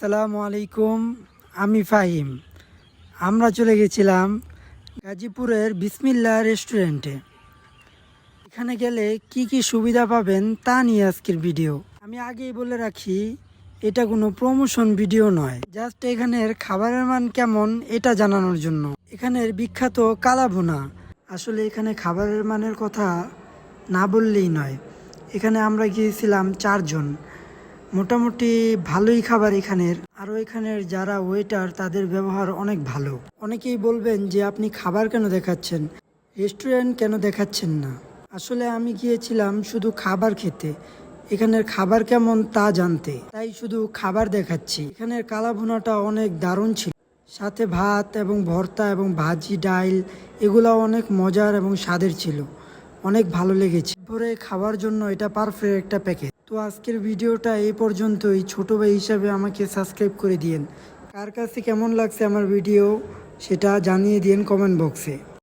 আসসালামু আলাইকুম, আমি ফাহিম। আমরা চলে গেছিলাম গাজীপুরের বিসমিল্লাহ রেস্টুরেন্টে। এখানে গেলে কি কি সুবিধা পাবেন তা নিয়ে আজকের ভিডিও। আমি আগেই বলে রাখি, এটা কোনো প্রমোশন ভিডিও নয়, জাস্ট এখানের খাবারের মান কেমন এটা জানানোর জন্য। এখানের বিখ্যাত কালাভুনা, আসলে এখানে খাবারের মানের কথা না বললেই নয়। এখানে আমরা গিয়েছিলাম 4 জন, মোটামুটি ভালোই খাবার এখানের। আরও এখানের যারা ওয়েটার তাদের ব্যবহার অনেক ভালো। অনেকেই বলবেন যে আপনি খাবার কেন দেখাচ্ছেন, রেস্টুরেন্ট কেন দেখাচ্ছেন না। আসলে আমি গিয়েছিলাম শুধু খাবার খেতে, এখানের খাবার কেমন তা জানতে, তাই শুধু খাবার দেখাচ্ছি। এখানের কালাভুনাটা অনেক দারুণ ছিল, সাথে ভাত এবং ভর্তা এবং ভাজি ডাইল, এগুলো অনেক মজার এবং স্বাদের ছিল, অনেক ভালো লেগেছে। ভরে খাওয়ার জন্য এটা পারফেক্ট একটা প্যাকেজ। তো আজকের ভিডিওটা এই পর্যন্তই। ছোট ভাই হিসাবে আমাকে সাবস্ক্রাইব করে দিয়েন। কার কাছে কেমন লাগছে আমার ভিডিও সেটা জানিয়ে দিন কমেন্ট বক্সে।